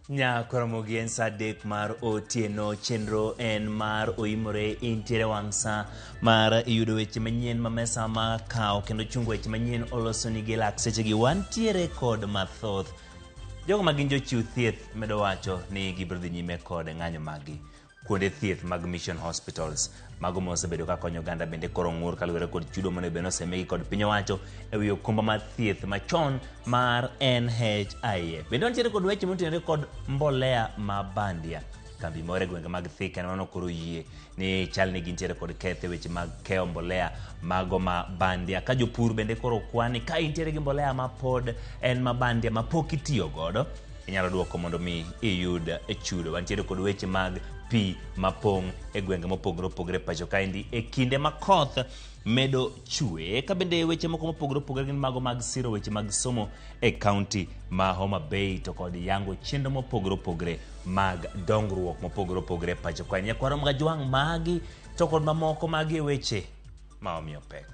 Nyakoromogi en sa dek mar otieno. Chenro en mar oimore intiere wang' sa mar yudo weche manyien ma mesa ma kao kendo chungo weche manyien olosoni gi lak sechegi. Wantiere kod mathoth jogo magin jochiw thieth medo wacho ni gibiro dhi nyime kod ng'anyo magi kuonde thieth mag Mission Hospitals. Mago mosebedo ka konyo oganda bende koro ng'ur kaluwore kod chudo monego bed nosemigi kod piny owacho ewi okumba mar thieth machon mar NHIF. Bende wantiere kod weche motenore kod mbolea ma bandia. Kambi moro e gwenge mag Thika ne koro yie ni chal ni gintiere kod kethe weche mag keyo mbolea mago ma bandia. Ka jopur bende koro kwani ka intiere gi mbolea ma pod en ma bandia ma pok itiyo godo, inyalo duoko mondo mi iyud chudo. Wantiere kod weche mag pi mapong' e gwenge mopogore opogore pacho kaendi e kinde ma koth medo chue. Ka bende weche moko mopogore opogore gin mago mag siro weche mag somo e kaunti ma Homa Bay to kod yango chenro mopogore opogore mag dongruok mopogore opogore pacho kaendi. Nyakwaro mga jwang' magi to kod mamoko magi weche ma omiyo pek.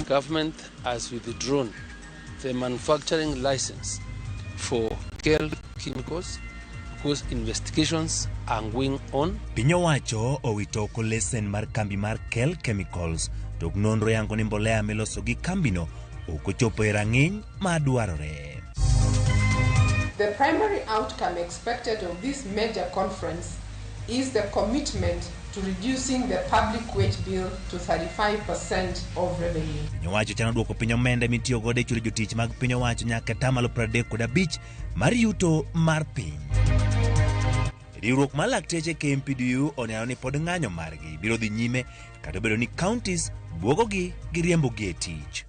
Government has withdrawn the manufacturing license for KEL Chemicals because investigations are going on. Piny owacho owito oko lesen mar kambi mar KEL Chemicals to nonro yango ni mbolea miloso gi kambino ok ochopo e rang'iny madwarore. The primary outcome expected of this major conference is the commitment to reducing the public wage bill to 35% of revenue. Piny owacho chano duoko piny omenda mitiyo godo e chulo jotich mag piny owacho nyaka tamalo 35 mar yuto mar piny. Riwruok mar lakteche KMPDU oneno ni pod ng'anyo margi biro dhi nyime kata bedo ni counties buogogi gi riembogi e tich.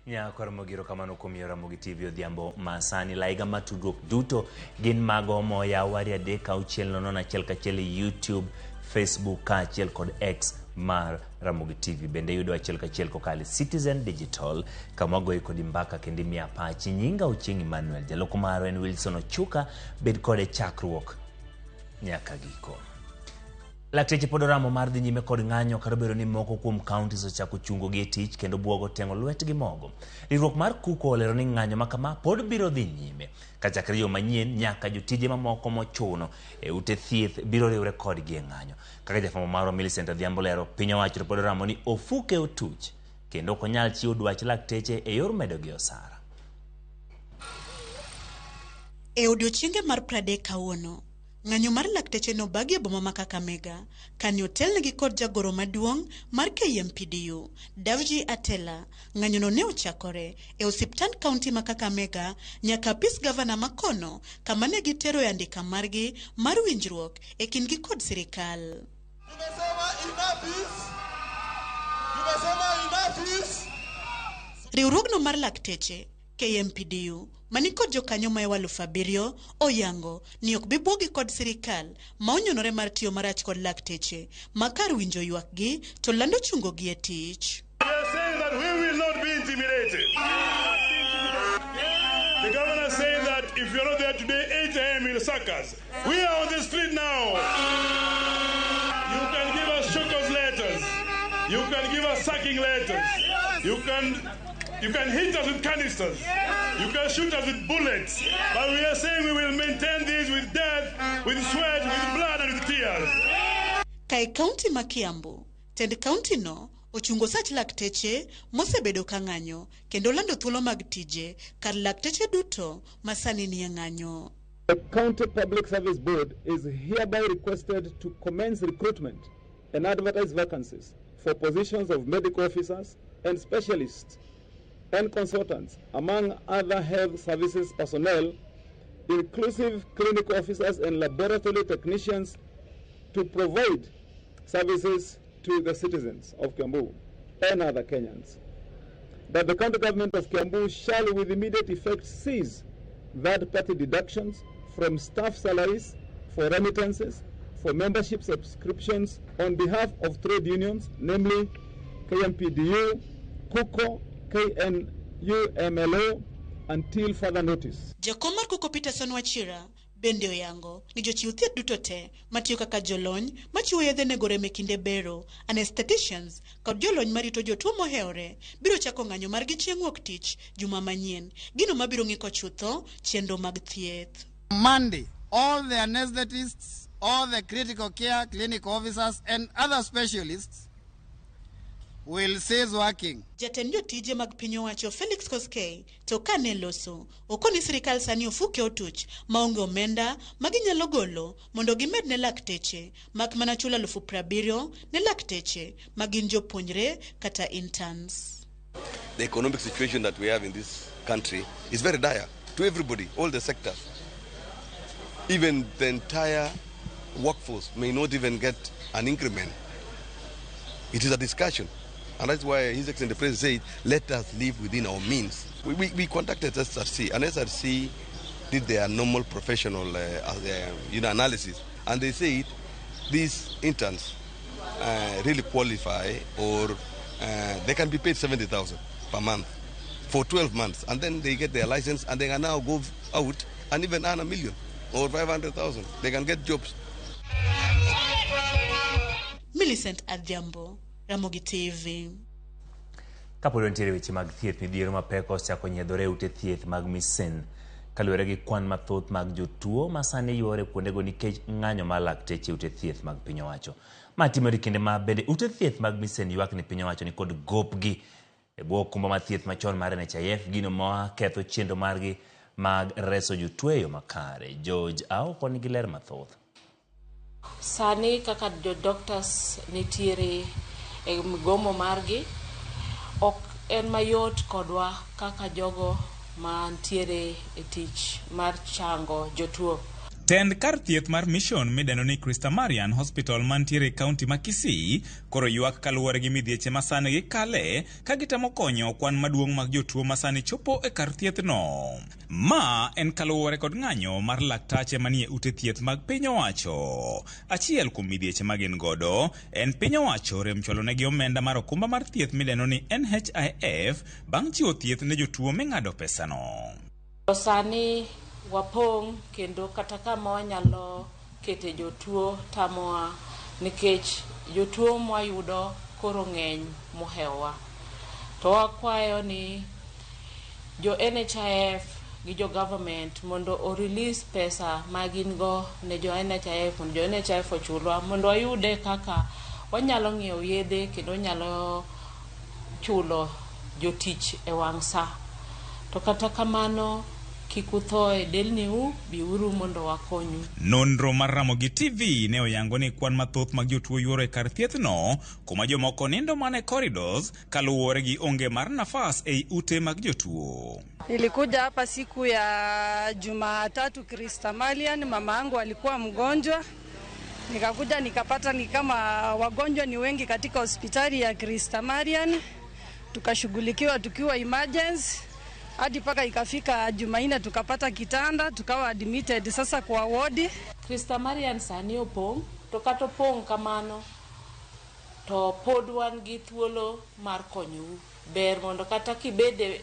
Nyakoromogi erokamano kuom yiero Ramogi TV odhiambo masani. Laiga ma tudruok duto gin mago moyaw wari 360 achiel kachiel e YouTube, Facebook kaachiel kod X mar Ramogi TV. Bende yudo achiel kachiel kokalo Citizen Digital kama goyo kod mbaka kendo miya pachi. Nyinga Ochieng' Emmanuel, jaloko maro en Wilson Ochuka. Bed kode chakruok nyaka giko. Lakteche pod oramo mar dhi nyime kod ng'anyo kata bedo ni moko kuom counties ochako chungo gi e tich kendo buogo tengo lwetgi mogo. Riwruok mar Kuko olero ni ng'anyo makama pod biro dhi nyime kachakre yo manyien nyaka jotije mamoko mochuno e ute thieth biro riwre kodgi e ng'anyo. Kaka jafwambo marwa Millicent Adhiambo lero, piny owacho pod oramo ni ofuke otuch kendo ok onyal chiwo dwach lakteche e yor medo gi osara. E odiochienge mar 30 kawuono, ng'anyo mar lakteche no bagi e boma ma Kakamega kani otelnegi kod jagoro maduong' mar KMPDU, Davji Atela. Ng'anyo no ne ochakore e osiptand kaunti ma Kakamega nyaka apis gavana Makono kama ne gitero e andika margi mar winjruok e kindgi kod sirikal. Riwruogno mar lakteche KMPDU mani kod jokanyo ma 7,000 oyango ni ok bibuogi kod sirikal ma onyonore mar tiyo marach kod lakteche ma kar winjo ywakgi to lando chungo gi e tich. We are saying that we will not be intimidated. The governor said that if you're not there today 8 a.m. he'll sack us. We are on the street now. You can give us chokers letters. You can give us sacking letters. You can hit us with canisters. You can shoot us with bullets. But we are saying we will maintain this with death, with sweat, with blood and with tears. Kai county ma Kiambu, tend county no ochungo sach lakteche mosebedo ka ng'anyo kendo lando thuolo mag tije kar lakteche duto masani ni ng'anyo. The County Public Service Board is hereby requested to commence recruitment and advertise vacancies for positions of medical officers and specialists and consultants, among other health services personnel, inclusive clinical officers and laboratory technicians, to provide services to the citizens of Kiambu and other Kenyans. That the county government of Kiambu shall with immediate effect cease third-party deductions from staff salaries for remittances, for membership subscriptions on behalf of trade unions, namely KMPDU, Kuko, KNUMLO, until further notice. Jakomar Kuko Peterson Wachira Bende oyango ni jochiw thieth duto te matiyo kaka jolony machiwo yedhe nego rem e kinde bero, anestheticians kod jolony marito jotuo mohewore biro chako ng'anyo margi chieng' wuok tich juma manyien, gino mabiro ng'iko chutho chenro mag thieth. Monday, all the anesthetists, all the critical care clinic officers and other specialists will cease working. Jatend jotije mag piny owacho Felix Koskei to kane loso okoni sirikal sani ofuke otuch maonge omenda maginyalo golo mondo gimed ne lakteche mak mana chula 70,000 ne lakteche magin jopuonjre kata interns. The economic situation that we have in this country is very dire to everybody, all the sectors. Even the entire workforce may not even get an increment. It is a discussion. And that's why His Excellency the President said, let us live within our means. We contacted SRC, and SRC did their normal professional analysis. And they said these interns really qualify, or they can be paid 70,000 per month for 12 months. And then they get their license, and they can now go out and even earn $1 million or 500,000. They can get jobs. Millicent Adhiambo, Ramogi TV. Kapod nitiere weche mag thieth, midhiero mapek osechako nyiedhore ute thieth mag Misen kaluwore gi kwan mathoth mag jotuo ma sani yuore kuondego nikech ng'anyo mar lakteche ute thieth mag piny owacho. Ma timore kinde ma bende ute thieth mag Misen ywak ni piny owacho ni kod gopgi e bwo okumba mar thieth machon mar NHIF, gino ma ketho chenro margi mag reso jotuo e yo makare. George Aoko nigi ler mathoth. Sani kaka jo doctors nitiere e migomo margi ok en mayot kodwa kaka jogo mantiere e tich mar chango jotuo. Tend kar thieth mar Mission mideno ni Krista Marian Hospital mantiere kaunti ma Kisii koro ywak kaluwore gi midhieche masani gi kale ka gitemo konyo kwan maduong' mag jotuo masani chopo e kar thieth no. Ma en kaluwore kod ng'anyo mar laktache manie ute thieth mag piny owacho. Achiel kuom midhieche magin godo en piny owacho rem chwalonegi omenda mar okumba mar thieth mideno ni NHIF bang' chiwo thieth ne jotuo ming'ado pesano. Sani wapong' kendo kata kama wanyalo kete jotuo tamoa nikech jotuo mwayudo koro ng'eny mohewa. To wakwayo ni jo NHIF gi jo government mondo o release pesa magin go ne jo NHIF mondo jo NHIF ochulwa mondo ayude kaka wanyalo ng'iewo yedhe kendo wanyalo chulo jotich e wang' sa. To kata kamano kikuthoe delniu biuru mondo wakonyu. Nonro mar Ramogi TV ne oyango ni kwan mathoth mag jotuo yuoro e kar thieth no, kuma jomoko nindo mane corridors kaluwore gi onge mar nafas ei ute mag jotuo. Nilikuja hapa siku ya Jumatatu Krista Marian, mama yangu alikuwa mgonjwa. Nikakuja nikapata ni kama wagonjwa ni wengi katika hospitali ya Krista Marian. Tukashughulikiwa tukiwa emergency. Hadi paka ikafika Jumanne tukapata kitanda tukawa admitted sasa kwa ward. Krista Marian sani opong' to kato pong' kamano to pod wan gi thuolo mar konyu. Ber mondo kata kibede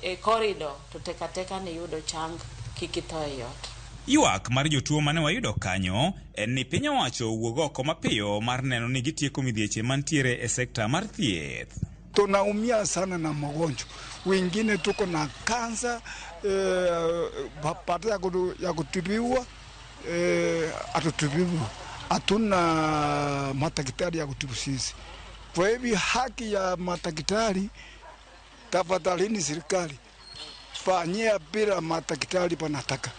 e corridor to teka ne yudo chang kikitho e yot. Ywak mar jotuo mane wayudo kanyo en ni piny owacho wuog oko mapiyo mar neno ni gitieko midhieche mantiere e sekta mar thieth. Tunaumia sana na magonjwa. Wengine tuko na kansa, baada ya kutibiwa, atutibiwa. Hatuna madaktari ya kutibu sisi. Kwa hivyo haki ya madaktari, tafadhalini serikali, fanyia bila madaktari panataka.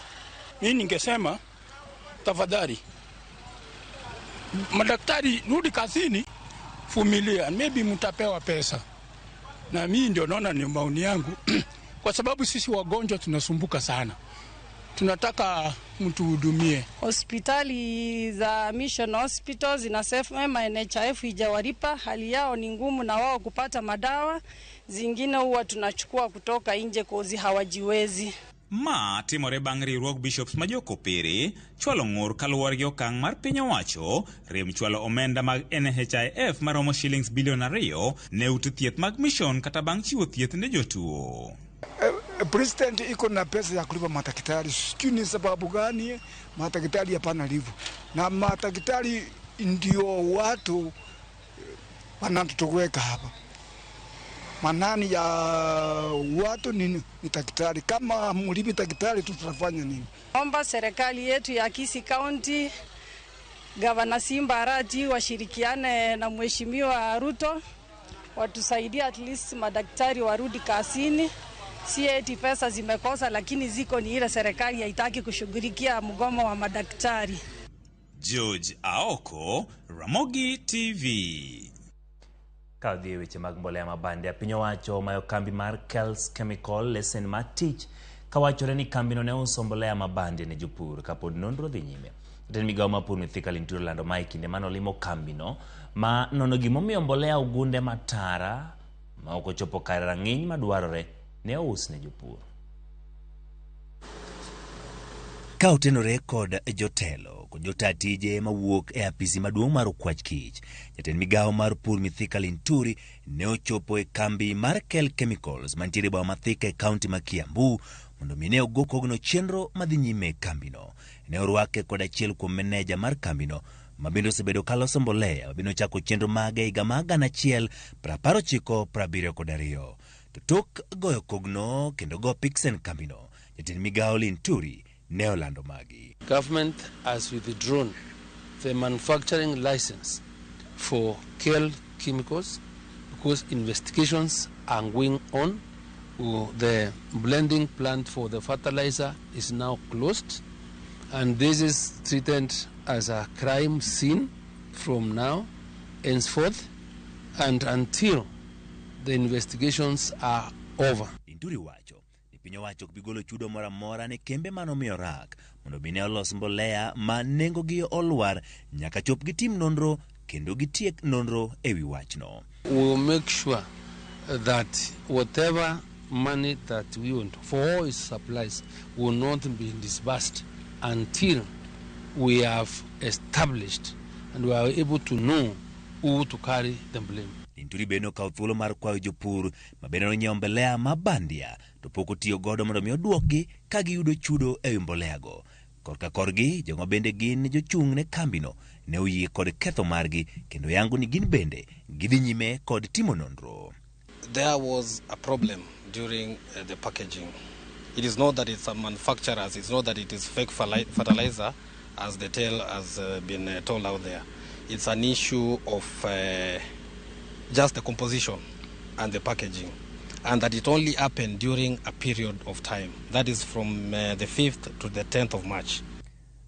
Mimi ningesema tafadhali madaktari rudi kazini, vumilia, maybe mtapewa pesa. Na mimi ndio naona ni maoni yangu kwa sababu sisi wagonjwa tunasumbuka sana. Tunataka mtu hudumie. Hospitali za Mission Hospital zinasema NHIF ijawalipa, hali yao ni ngumu na wao kupata madawa. Zingine huwa tunachukua kutoka nje kozi hawajiwezi. Ma timore bang' riwruog bishops ma jokopere chwalo ng'ur kaluwore gi okang' mar piny owacho rem chwalo omenda mag NHIF maromo shillings bilion 2 ne ute thieth mag Mission kata bang' chiwo thieth ne jotuo. President iko na pesa ya kulipa madaktari. Sijui ni sababu gani madaktari hapana livu. Na madaktari ndio watu wanatuweka hapa. Manani ya watu ni daktari. Kama mlipi daktari tutafanya nini? Omba serikali yetu ya Kisii County, Gavana Simba Arati washirikiane na Mheshimiwa Ruto, watusaidie at least madaktari warudi kazini. Si eti pesa zimekosa, lakini ziko ni ile serikali haitaki kushughulikia mgomo wa madaktari. George Aoko, Ramogi TV. Kadhi weche mag mbolea mabande ya piny owacho mayo kambi mar Kels Chemical lesen mar tich kawachore ni kambi no ne uso mbolea mabande ne jopur kapod nonro dhi nyime. Jatend migawo mar pur Mithika Linturi olando mae kinde mane olimo kambi no ma nono gimomiyo mbolea ogunde matara ma ok ochopo kar rang'iny madwarore ne ous ne jopur. Ka otenore kod jotelo kod jota tije mawuok e apisi maduong' mar Okwach Kich, jatend migawo mar pur Mithika Linturi ne ochopo e kambi mar Kel Chemicals mantiere boma Mathika e kaunti ma Kiambu mondo mine ogo kogno chenro madhi nyime e kambino. Ne orwake kod achiel kuom meneja mar kambino mabende osebedo kaloso mbolea mabende ochako chenro mage higa mar 1972. To tok goyo kogno kendo go Pixen kambino, jatend migawo Linturi ne olando magi. Government has withdrawn the manufacturing license for Kel Chemicals because investigations are going on. The blending plant for the fertilizer is now closed, and this is treated as a crime scene from now henceforth and until the investigations are over. Linturi wacho ni piny owacho ok bi golo chudo moro amora ne kembe manomiyo rak mondo bine olos mbolea ma nengogi olwar nyaka chop gitim nonro kendo gitiek nonro ewi wachno. We will make sure that whatever money that we want for all its supplies will not be disbursed until we have established and we are able to know who to carry the blame. Linturi bende okawo thuolo mar kwayo jopur mabende nonyiewo mbolea mabandia to pok otiyo godo mondo mi oduokgi ka giyudo chudo ewi mboleago. Korka korgi jogo bende gin jochung' ne kambino ne oyie kod ketho margi kendo yango ni gin bende gidhi nyime kod timo nonro. There was a problem during the packaging. It is not that it's a manufacturers, it's not that it is fake fertilizer as the tale has been told out there. It's an issue of just the composition and the packaging, and that it only happened during a period of time. That is from the 5th to the 10th of March.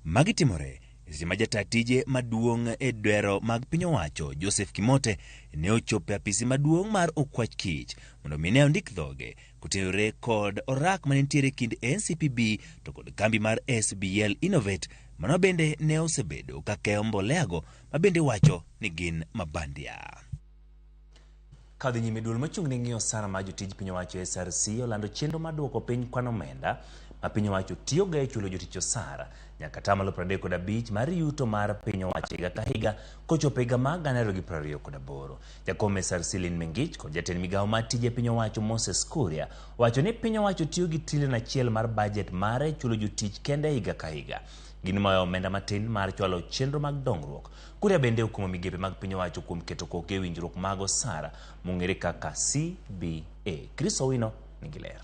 Magitimore zima jatatije maduong' e dwero mag piny owacho Joseph Kimote ne ochopo e apisi maduong' mar Okwach Kich mondo mine ondik dhoge kutenore kod orak manentiere kind NCPB to kod kambi mar SBL Innovate mano bende ne osebedo ka keyo mboleago mabende wacho ni gin mabandia. Kadhi nyime duol machung' ne ng'iyo sara ma jotij piny owacho SRC olando chenro mar duoko piny kwan omenda ma piny owacho tiyoga e chulo jotich osara nyaka 35% mar yuto mar piny owacho higa ka higa kochopo higa mar 2028. Jakom SRC Lin Mengich kod jatend migawo mar tije piny owacho Moses Kuria wacho ni piny owacho tiyo gi $1 trillion mar budget mare chulo jotich kende higa ka higa. Gin mayo omenda matin mar chwalo chenro mag dongruok. Kuria bende okumo migepe mag piny owacho kuom keto koke winjruok mag osara mong'ere kaka CBA. Chris Owino nigi ler.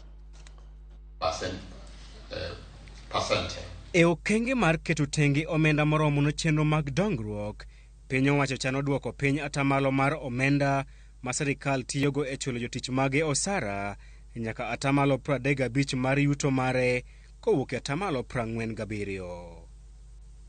E okenge mar keto tenge omenda moromo no chenro mag dongruok, piny owacho chano duoko piny atamalo mar omenda ma sirikal tiyogo e chulo jotich mage osara nyaka atamalo 35 mar yuto mare kowuok e atamalo 47.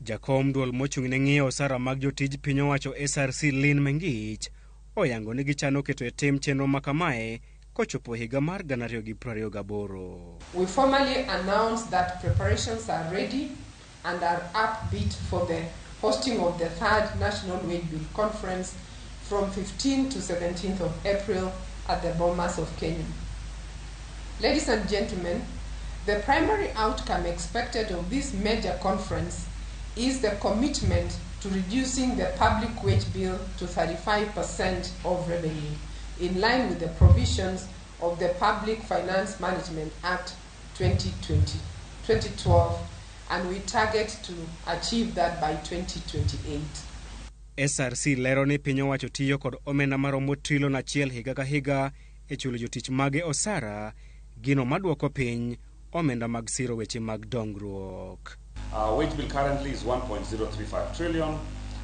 Jakom duol mochung' ne ng'iyo osara mag jotij piny owacho SRC Lin Mengich oyango ni gichano keto e tim chenro makamae kochopo higa mar 2028. We formally announce that preparations are ready and are upbeat for the hosting of the 3rd National Wage Bill Conference from 15th to 17th of April at the Bomas of Kenya. Ladies and gentlemen, the primary outcome expected of this major conference is the commitment to reducing the public wage bill to 35% of revenue, in line with the provisions of the Public Finance Management Act 2012, and we target to achieve that by 2028. SRC lero ni piny owacho tiyo kod omenda maromo trilion 1 higa ka higa e chulo jotich mage osara, gino maduoko piny omenda mag siro weche mag dongruok. Our wage bill currently is 1.035 trillion.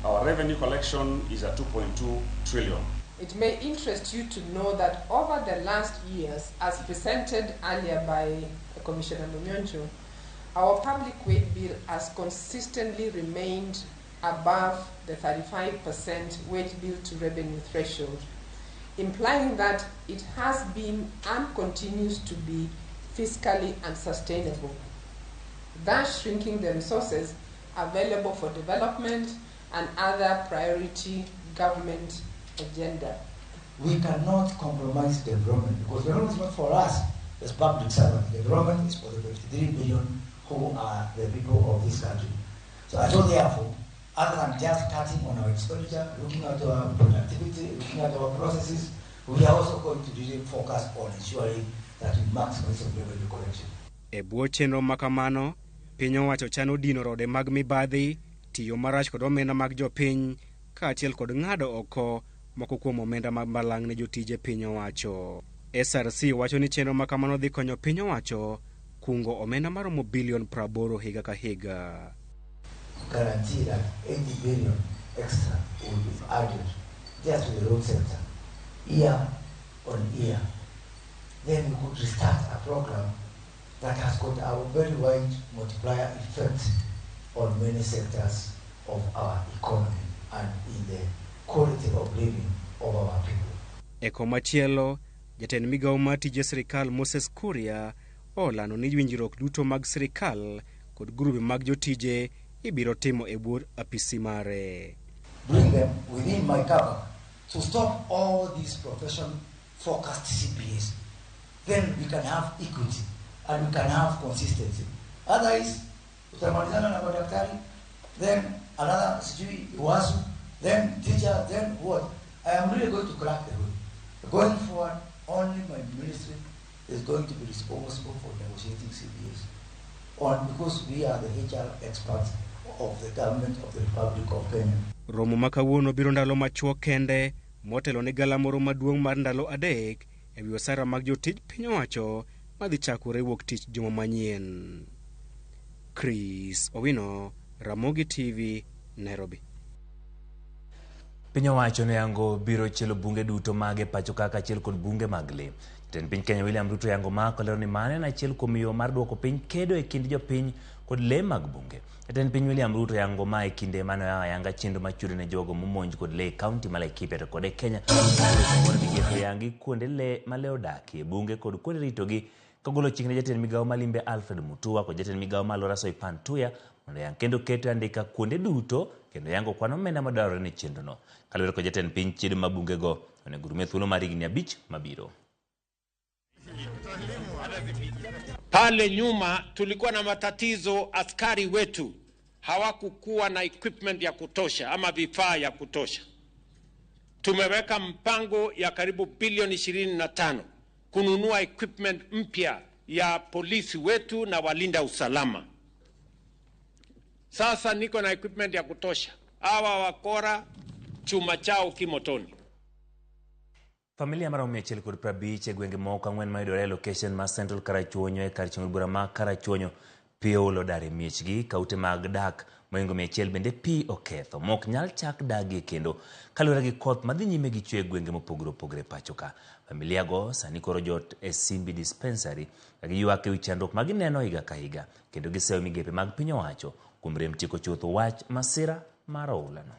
Our revenue collection is at 2.2 trillion. It may interest you to know that over the last years, as presented earlier by Commissioner Munyonjo, our public wage bill has consistently remained above the 35% wage bill to revenue threshold, implying that it has been and continues to be fiscally unsustainable, thus shrinking the resources available for development and other priority government agenda. We cannot compromise development because development is not for us as public servants. Development is for the 53 billion who are the people of this country. So therefore, other than just cutting on our expenditure, looking at our productivity, looking at our processes, we are also going to really focus on ensuring that we maximize revenue collection. E bwo chenro makamano, piny owacho chano dino rode mag mibadhi, tiyo marach kod omenda mag jopiny, kaachiel kod ng'ado oko moko kuom omenda mag malang' ne jotije piny owacho. SRC wacho ni chenro makamano dhi konyo piny owacho kungo omenda maromo bilion 80 higa ka higa. Guarantee that 80 billion extra will be added just to the road sector, year on year. Then we could restart a program that has got a very wide multiplier effect on many sectors of our economy and in the quality of living of our people. E komachielo, jatend migawo mar tije sirikal Moses Kuria olano ni winjruok duto mag sirikal kod grube mag jotije ibiro timo e bwo apisi mare. Bring them within my cover to stop all these profession-focused CPAs. Then we can have equity and we can have consistency. Otherwise, utamalizana na madaktari, then another sijui wasu, then teacher, then what? I am really going to crack the road. Going forward, only my ministry is going to be responsible for negotiating CBAs. Because we are the HR experts of the government of the Republic of Kenya. Romo makawuono biro ndalo machuok kende, motelo ni galamoro maduong' mar ndalo adek, e wi osara mag jotij piny owacho madhi chakore wuok tich juma manyien. Chris Owino, Ramogi TV, Nairobi. Piny owacho ne yango biro chielo bunge duto mage pacho kaka achiel kod bunge mag le. Jatend piny Kenya William Ruto yango mako lero ni mano en achiel kuom yo mar duoko piny kedo e kind jopiny kod le mag bunge. Jatend piny William Ruto yango ma e kinde mano yanga chenro machudo ne jogo momonj kod le kaunti ma Laikipia to kod e Kenya. Mondo migepe yangi kuonde le ma le odakie bunge kod kuonde ritogi kagolo chik ne jatend migawo malimbe Alfred Mutua kod jatend migawo malora Soipan Tuya mondo yang kendo keto andika kuonde duto kendo yango kwano omenda madwarore ne chenrono. Kaluwore kod jatend piny chiedo mabunge go onego rume thuolo mar higni 5 mabiro. Pale nyuma tulikuwa na matatizo, askari wetu hawakukuwa na equipment ya kutosha ama vifaa ya kutosha. Tumeweka mpango ya karibu bilioni 25 kununua equipment mpya ya polisi wetu na walinda usalama. Sasa niko na equipment ya kutosha. Hawa wakora chuma chao kimotoni. Familia maromo 150 e gwenge moko 4 mayudore e location ma Central Karachuonyo e kar chiemo bura ma Karachuonyo pio olo dare miechgi kaute mag dak moingo 100 bende pi oketho mok nyal chak dagi kendo kaluwore gi koth madhi nyime gi chwe gwenge mopogore opogore pacho ka. Familia go sani koro jot e Simbi Dispensary gi ywak e wi chandruok ma gineno higa ka higa kendo giseyo migepe mag piny owacho kuom rem tieko chuth wach masira mar oulano.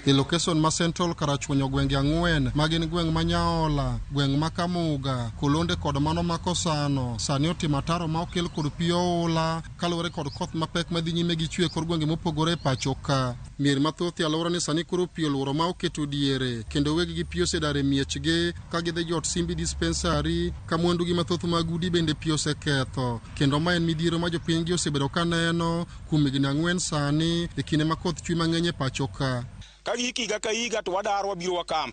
E location ma Central Karachuonyo gwenge 4 magin gweng' ma Nyaola, gweng' ma Kamuga, Kolonde kod mano ma Kosano, sani otimo ataro ma okel kod pi oula kaluwore kod koth mapek madhi nyime gi chwe kod gwenge mopogore e pacho ka. Mier mathoth e alwora ni sani koro pi olworo ma oketo diere kendo weg gi pi osedare miechgi ka gidhi jot Simbi Dispensary ka mwandu gi mathoth mag udi bende pi oseketho kendo ma en midhiero ma jopiny gi osebedo ka neno kuom higni 4 sani e kinde ma koth chwe mang'eny e pacho ka. Ka higa to wadaro wabiro wakam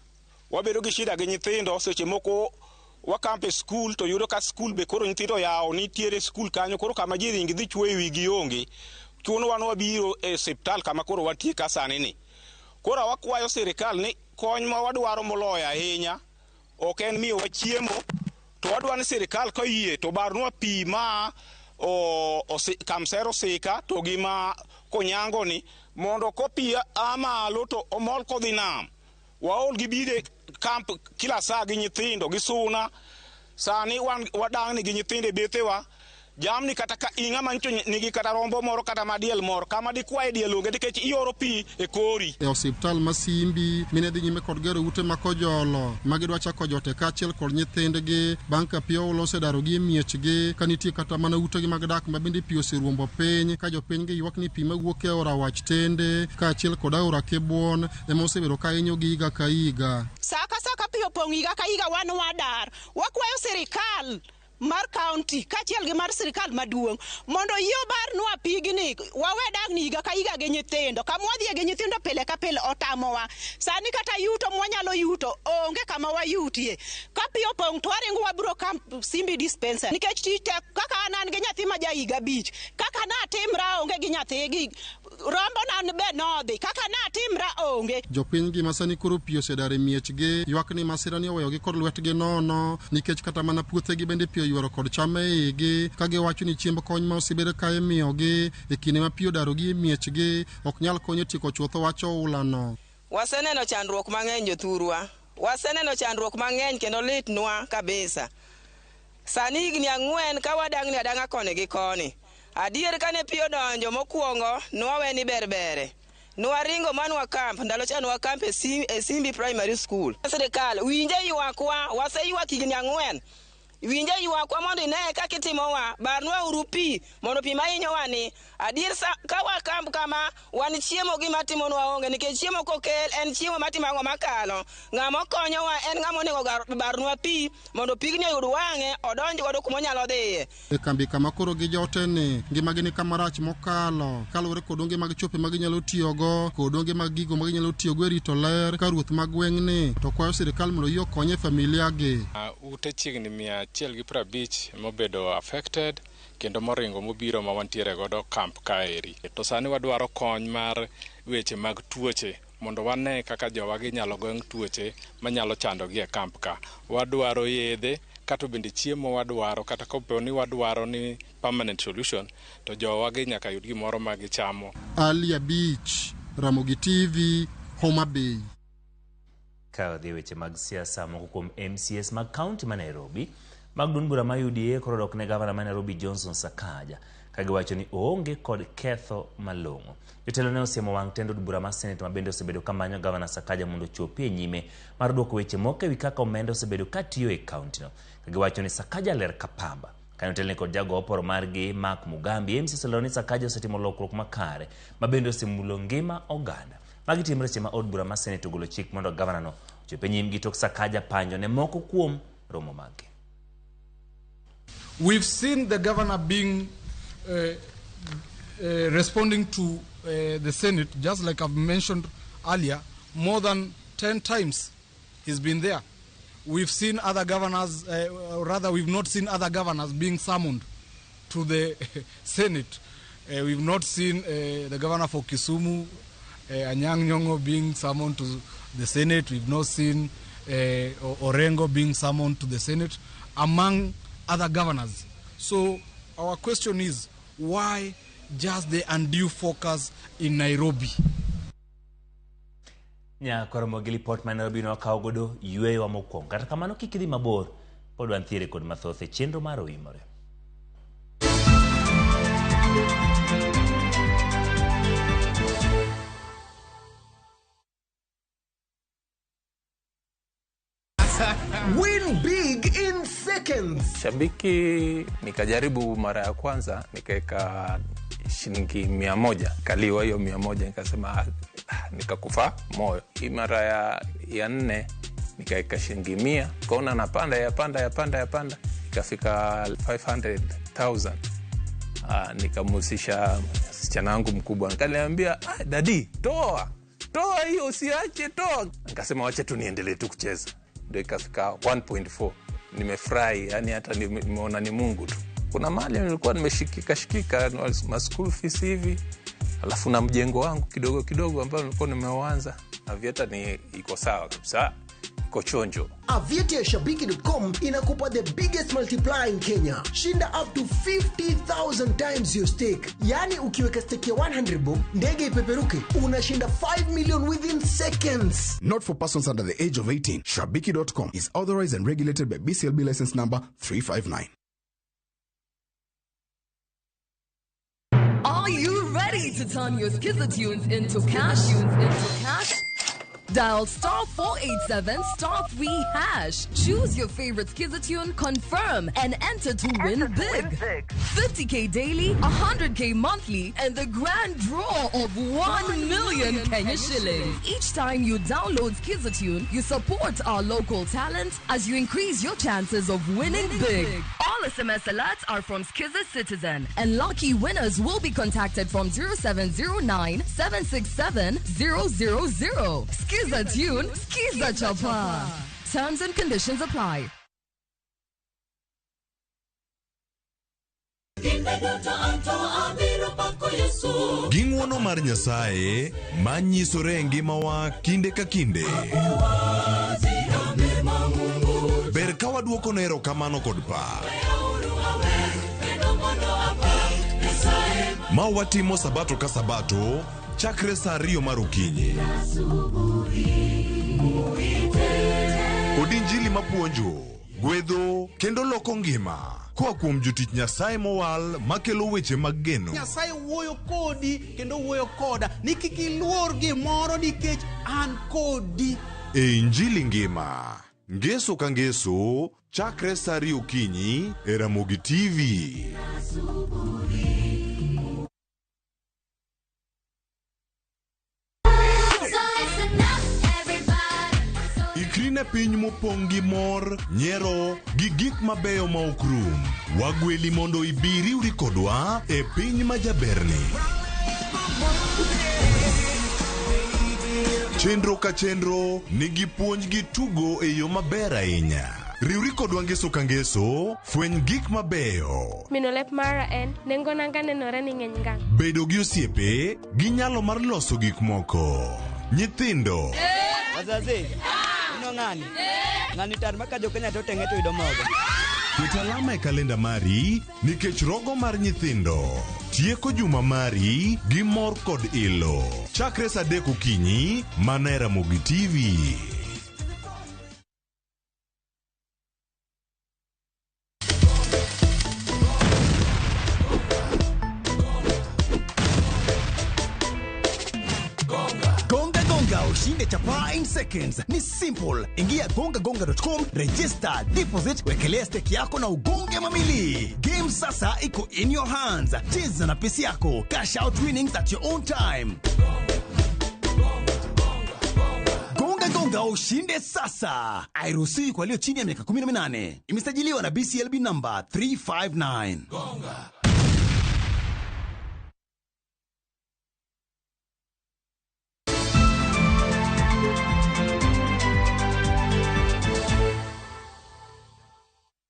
wabedo gi shida gi nyithindo seche moko wakampe school to yudo ka school be koro nyithindo yawo nitiere school kanyo koro kama ji ringi dhi chwe wigi onge chuno wan wabiro e hospital kama koro watie ka sani ni koro wakwayo sirikal ni kony ma wadwaro moloyo ahinya ok en miyo wachiemo to wadwaro ni sirikal koyie to barnwa pi ma kamsero sika to gima konyango ni mondo kopi amalo to omol kodhi nam waol gibide kamp kila saa gi nyithindo gi suna sani wadang ni gi nyithinde bethewa jamni kata ka inga mancho nigi kata rombo moro kata madiel moro kama di kwae diel onge nikech ioro pi e kori e hospital Masimbi mine dhi nyime kod gero ute makojolo magidwa chako jote kachiel kod nyithindgi bang' ka pi olose daro gi miechgi ka nitie kata mana utegi mag dak ma bende pi oseruombo piny ka jopiny gi ywak ni pi mawuok e aora wach tende kaachiel kod aora Kibuon ema osebedo ka hinyogi higa ka higa. Saka pi opong' higa ka higa wan wadar wakwayo sirikal mar county kachiel gi mar sirikal maduong' mondo yiyo barnwa pigni wawe dag ni higa ka higa gi nyithindo kama wadhi gi nyithindo pile ka pile otamowa sani kata yuto mwanyalo yuto onge kama wayutie ka pi opong' to waringo wabro kamp Simbi dispensary nikech tite kaka an gi nyathi ma ja higa bich kaka na timra onge gi nyathi gi rombo nan be nodhi kaka na timra onge. Jopiny gi masani koro pi osedare miechgi ywak ni masira ni oweyogi kod lwetgi nono nikech kata mana puothegi bende pi ywaro kod cham e igi ka giwacho ni chiemb kony ma osebedo ka imiyogi e kinde ma pi odarogi e miechgi ok nyal konyo tieko chutho wacho ulano. Waseneno chandruok mang'eny jothurwa waseneno chandruok mang'eny kendo litnwa kabisa sani higni 4 ka wadang' ni adang'a koni gi koni adier kane pi odonjo mokwongo nwaweni berbere nwaringo manwa kamp ndalo cha nwa kamp e Simbi Primary School. Sirikal winje ywakwa waseywak higni 4 winje ywakwa mondo ine kaka itimowa barnwa urupi mondo pi mainyowa ni adier ka wakamp kama wan chiemo gi matimonwa onge nikech chiemo kokel en chiemo matimango makalo ng'ama konyowa en ng'ama onego barnwa pi mondo pigni oyud wang'e odonj godo kuma onyalo dhiye. E kambi kama koro gi joteni ngimagi ni kama rach mokalo kaluwore kod onge mag chope maginyalo tiyogo kod onge mag gigo maginyalo tiyogo e rito ler ka ruoth mag gweng'ni to kwayo sirikal mondo yie okonye familia gi. Ute chiegni 150 mobedo affected kendo moringo mobiro ma wantiere godo kamp kaeri to sani wadwaro kony mar weche mag tuoche mondo wane kaka jowagi nyalo geng' tuoche manyalo chandogi e kamp ka wadwaro yedhe kata bende chiemo wadwaro kata kopo ni wadwaro ni permanent solution to jowagi nyaka yud gimoro ma gichamo. Alia Beach, Ramogi TV, Homa Bay. Ka dhi weche mag siasa moko kuom MCS mag county ma Nairobi mag duond bura ma UDA koro dok ne gavana ma Nairobi Johnson Sakaja ka giwacho ni oonge kod ketho malong'o. Jotelo ne osiemo wang' tend od bura mar Senate ma bende osebedo ka manyo gavana Sakaja mondo chopi e nyime mar duoko weche moko ewi kaka omenda osebedo ka tiyo e county no ka giwacho ni Sakaja ler kapamba. Kanyo telne kod jago oporo margi Mark Mugambi MCS olero ni Sakaja osetimo lokruok makare ma bende osemulo ngima oganda. Magi timre seche ma od bura mar Senate ogolo chik mondo gavana no chopi e nyimgi tok Sakaja panjo ne moko kuom romo mage. We've seen the governor being responding to the Senate, just like I've mentioned earlier, more than 10 times he's been there. We've seen other governors, rather we've not seen other governors being summoned to the Senate. We've not seen the governor for Kisumu, Anyang' Nyong'o, being summoned to the Senate. We've not seen Orengo being summoned to the Senate, among other governors. So our question is, why just the undue focus in Nairobi? Nya koromo gi report ma Nairobi no kawo godo yweyo mokwongo kata kamano kik idhi mabor pod wantiere kod mathoth e chenro mar Oimore. Win big in seconds. Shabiki nikajaribu mara ya kwanza nikaeka shilingi 100 kaliwa hiyo 100 nikasema nikakufa moyo. Hii mara ya 4 nikaeka shilingi 100 kaona napanda yapanda ikafika 500,000. Nikamusisha msichana wangu mkubwa nikaniambia dadi toa toa hiyo usiache, toa. Nikasema wacha tu niendelee tu kucheza. Ndio ikafika 1.4. Nimefurahi, yani hata nimeona ni Mungu tu. Kuna mahali nilikuwa nimeshikika ma school fees hivi. Alafu na mjengo wangu kidogo kidogo ambao nilikuwa nimeuanza. Avieta ni iko sawa kabisa. Iko chonjo. Avieta ya Shabiki.com inakupa the biggest multiplier in Kenya. Shinda up to 50,000 times your stake. Yani ukiweka stake ya 100 bob, ndege ipeperuke, unashinda 5 million within seconds. Not for persons under the age of 18. Shabiki.com is authorized and regulated by BCLB license number 359. Are you ready to turn your Skiza tunes into cash? Dial star 487 star 3 hash. Choose your favorite Skiza tune, confirm, and enter to win big. 50k daily, 100k monthly, and the grand draw of 1 million Kenya shillings. Each time you download Skiza tune, you support our local talent as you increase your chances of winning big. All SMS alerts are from Skiza Citizen, and lucky winners will be contacted from 0709 767 000. Skiza tune, Skiza chapa. Terms and conditions apply. Ging'wono mar Nyasaye manyisore ngimawa kinde ka kinde. Ber ka waduoko ne erokamano kod pak. Ma watimo sabato ka sabato chakre saa 2 mar okinyi. Kod injili mapuonjo, gwedho kendo loko ngima. Koa kuom jotich Nyasaye mowal makelo weche mag geno. Nyasaye wuoyo kodi kendo wuoyo koda ni kik iluor gimoro nikech an kodi. E injili ngima, ngeso ka ngeso, chakre saa 2 okinyi e Ramogi TV. Ikrine piny mopong' gi mor, nyiero, gi gik mabeyo ma ok rum. Wagweli mondo ibiri uri kodwa e piny majaberni. Chenro ka chenro nigi puonj gi tugo e yo maber ahinya. Riwri kodwa ngeso ka ngeso, fweny gik mabeyo. Minolep mara en, nengo nanga nenore ni ng'eny ngang. Bedo gi osiepe, gi nyalo mar loso gik moko. Nyithindo. Wazazi, ino ng'ani? Ng'ani tar maka jo Kenya to teng'e to yudo mogo. Ket alama e kalenda mari, nikech rogo mar nyithindo. Tieko juma mari gi mor kod ilo. Chakre saa 3 okinyi, mana e Ramogi TV. Ushinde chapa in seconds. Ni simple. Ingia gongagonga.com, register, deposit, wekelea stake yako na ugonge mamili. Game sasa iko in your hands. Cheza na pesi yako. Cash out winnings at your own time. Gonga ushinde sasa. Hairuhusiwi kwa walio chini ya miaka 18. Imesajiliwa na BCLB number 359. Gonga.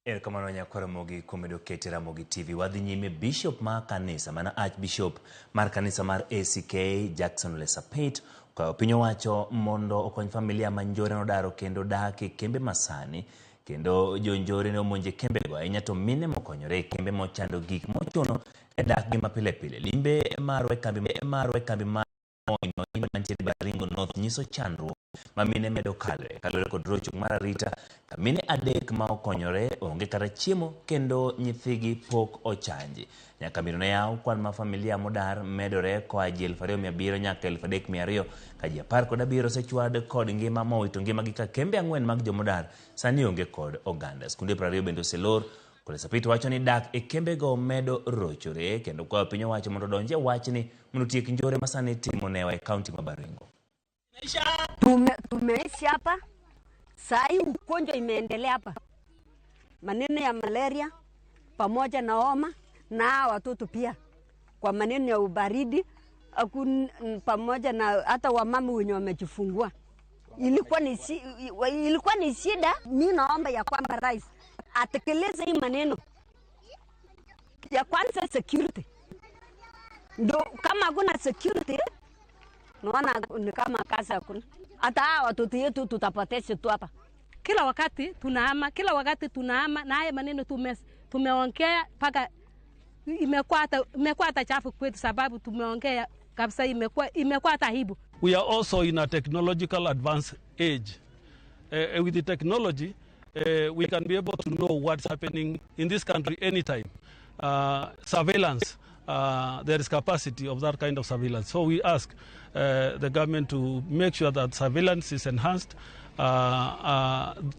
Erokamano nyakwara Mogi kuom medo keto Ramogi TV. Wadhi nyime. Bishop mar kanisa, mana Archbishop mar kanisa mar ACK Jackson Ole Sapit kwa piny owacho mondo okony familia ma njore nodaro kendo dak e kembe masani, kendo jonjore ne omonje kembe go ahinya to mine mokonyore kembe mochando gik mochuno e dak gi mapile pile. Limbe marwe kambi mar Moino mantiere Baringo North nyiso chandruok ma mine medo kalore kod rocho mar arita ka mine adek ma okonyore onge kata chiemo kendo nyithigi pok ochanji. Nyaka biro ne yaw kwan ma familia modar medore koa ji 2,700 nyaka 3,200 ka ji 17 osechwad kod ngima mowito ngimagi ka kembe 4 mag jomodar sani onge kod oganda. Skunde 20 bende oselor. Ole Sapit wacho ni dak e kembe go medo rochore kendo kwa piny owacho mondo donje wachni mondo tiek njore masani timo newa e kaunti ma Baringo. Tumeishi hapa, sai ugonjwa imeendelea hapa. Maneno ya malaria pamoja na homa na watoto pia. Kwa maneno ya ubaridi pamoja na hata wamama wenye wamejifungua. Ilikuwa ni shida. Mimi naomba ya kwamba rais atekeleze hii maneno. Ya kwanza security. Ndio kama hakuna security, naona ni kama kazi hakuna. Hata watoto yetu tutapoteza tu hapa. Kila wakati tunahama na haya maneno tumeongea mpaka imekuwa hata chafu kwetu, sababu tumeongea kabisa, imekuwa hata aibu. We are also in a technological advanced age. With the technology, we can be able to know what's happening in this country anytime. Surveillance, there is capacity of that kind of surveillance. So we ask the government to make sure that surveillance is enhanced,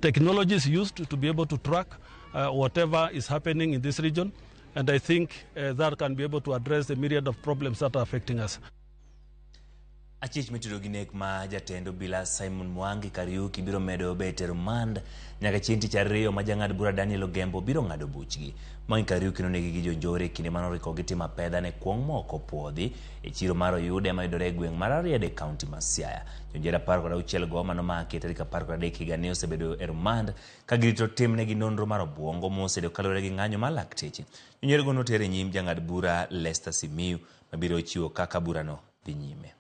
technology is used to be able to track whatever is happening in this region. And I think that can be able to address the myriad of problems that are affecting us. Achich mitiro ginek ma jatendo bila Simon Mwangi Kariuki biro medo bete remand nyaka chienti chariyo ma jang'ad bura Daniel Ogembo biro ng'ado buchgi. Mwangi Kariuki nonegi gi jonjore kinde manoriko gitima pedha ne kuong' moko puodhi e chiro mar Oyude mayudore e gweng' mar Ariede County ma Siaya. Jonjore 16 go manomaki tarik 13 higa ne osebedo e remand ka girito timnegi nonro mar obwongo mosedo kalore gi ng'anyo mar lakteche. Jonjore go notere nyim jang'ad bura Lester Simiyu mabiro chiwo kaka burano dhi nyime.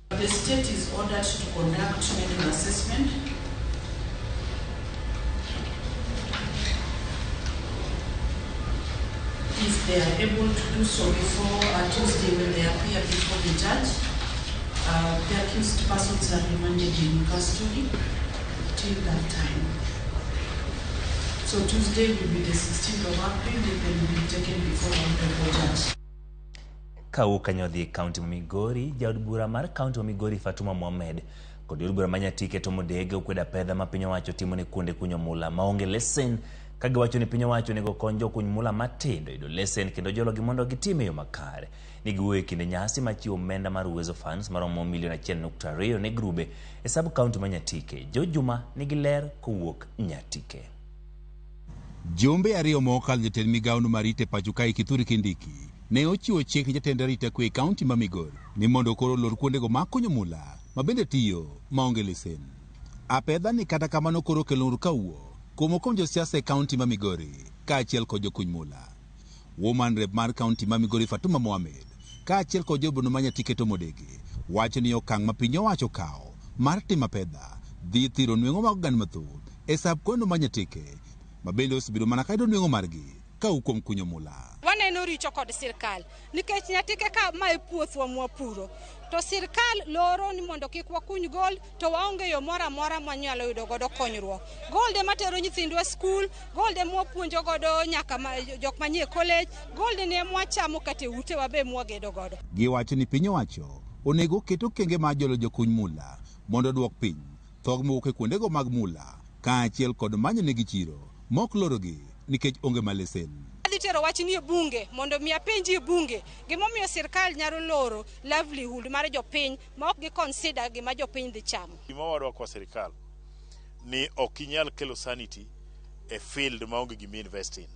The state is ordered to conduct medical assessment. If they are able to do so before Tuesday when they appear before the judge, the accused persons are remanded in custody till that time. So Tuesday will be the 16th of April, they will be taken before the honorable judge. Kauka nyodhi County Migori, jaod bura mar County Migori Fatuma Mohamed kod jaod bura manyatike Tom Odege okweda pedha ma piny owacho timo ne kuonde kunyo mula maonge lesen, ka giwacho ni piny owacho nego kony jokuny mula matindo yudo lesen kendo jologi mondo gitime yo makare. Ni giwuoyo e kinde nyasi machiwo omenda mar Uwezo Funds maromo $1.2 ne grube e sub county manyatike. Jo Juma nigi ler kowuok Nyatike. Jombe ariyo mokal jatend migawo marite pacho kae Kithure Kindiki ne ochiwo chik jatend arita kwe kaunti ma Migori ni mondo koro lor kuondego makonyo mula mabende tiyo maonge lesen. Apedha ni kata kamano koro kelur kawuo kuom kom josiasa e kaunti ma Migori kaachiel kod jokuny mula. Woman rep mar kaunti ma Migori Fatuma Mohamed kaachiel kod jobuno manyatike Tom Odege wacho ni okang' ma piny owacho kawo mar timo pedha dhi thiro nweng'o mag oganda mathoth e sab kono manyatike mabende osebedo mana kayudo nweng'o margi ka kuom kunyo mula. Waneno richo kod sirkal nikech Nyatike ka mae puothwa mwapuro to sirkal loro ni mondo kik wakuny gold to waonge yo mora mora mwanyalo yudo godo konyruok. Gold ema tero nyithindwa skul, gold ema wapuonjo godo nyaka jok manie college, gold ne mwachamo kate ute wabe mwagedo godo. Giwacho ni piny owacho onego keto kenge ma jolo jokuny mula mondo duok piny thog mowuok e kuondego mag mula kaachiel kod manyo negi chiro mok lorogi nikech onge malesen. Aditero wach ni bunge mondo mi apenji bunge gimomiyo sirkal nyalo loro livelihood mar jopiny ma ok gi consider gima jopiny dhi chamo. Gima wadwa kwa sirkal ni ok inyal kelo sanity e field ma onge gimi invest in.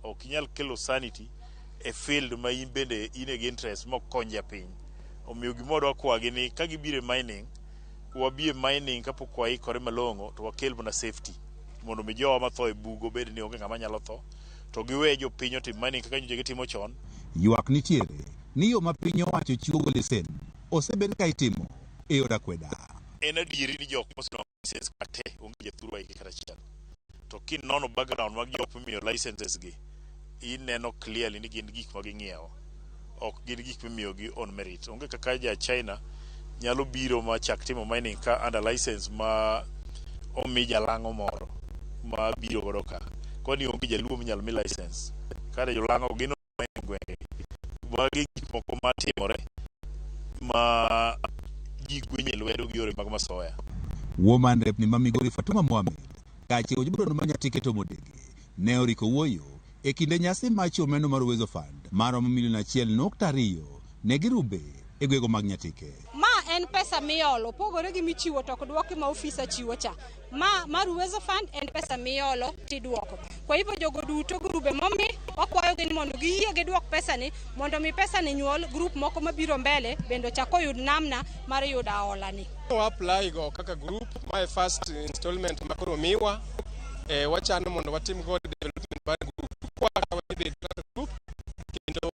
Ok inyal kelo sanity e field ma in bende ine gi interest mok konja piny. Omiyo gima wadwa kwa gini ka gibire mining, wabie mining kapok waikore malong'o to wakel mana safety mondo mi jowa matho e bugo bed ni onge ng'ama nyalo tho to giwe jopiny otim mining kaka nyoje timo chon. Ywak nitiere ni yo ma piny owacho chiwo lesen osebed ka itimo e yor akweda. En adieri ni jok moseno license kate onge jathuru ai kata achiel. To kinono background mag jok mimiyo licenses gi ineno clearly ni gin gik ma ging'iewo, ok gin gik mimiyogi on merit. Onge kaka ja China nyalo biro ma chak timo mining ka under license ma omi jalang'o moro ma biro godo ka. Kwani onge jaluo minyalo mi license. Kada jolang'o gino gwenge. Magi gik moko matimore ma ji gwenye lwedo gi yore mag masoya. Woman rep ni ma Migori Fatuma Mohamed kaachiel jobuno manyatike Tom Odege ne oriko wuoyo e kinde nyasi ma chiwo omenda mar Uwezo Fund maromo $1.2 ne girube e gwego mag Nyatike. Ma en pesa miolo pogore gi michiwo to ok dwoki ma ofisa chiwo cha. Mar Uwezo Fund en pesa miolo tidwoko. Kwa hivyo jogo duto grube momi wakwayo gi mondo giyie gidwok pesa ni mondo mi pesa ni nyuol group moko mabiro mbele bendo chako yud namna mar yudo ahola ni. Apply go kaka group my first installment makoro miwa wachano mondo watim go development bar group kwa wadhi group kendo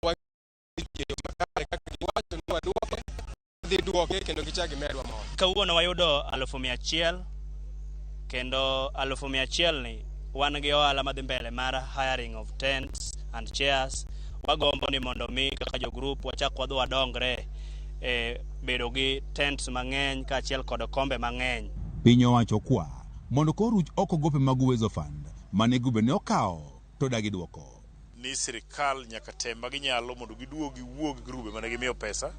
duoke kendo gichagi medwa mo. Kawuono wayudo 100,000 kendo 100,000 ni wan gi ohala madhi mbele mar hiring of tents and chairs. Wagombo ni mondo mi kaka jo group wachak wadhi wadongre bedo gi tents mang'eny kaachiel kod kombe mang'eny. Piny owacho kwa mondo koruch oko gope mag Uwezo Fund mane gube ne okawo to dagi duoko. Ni sirikal nyaka tem maginyalo mondo giduogi wuog grube mane gimiyo pesa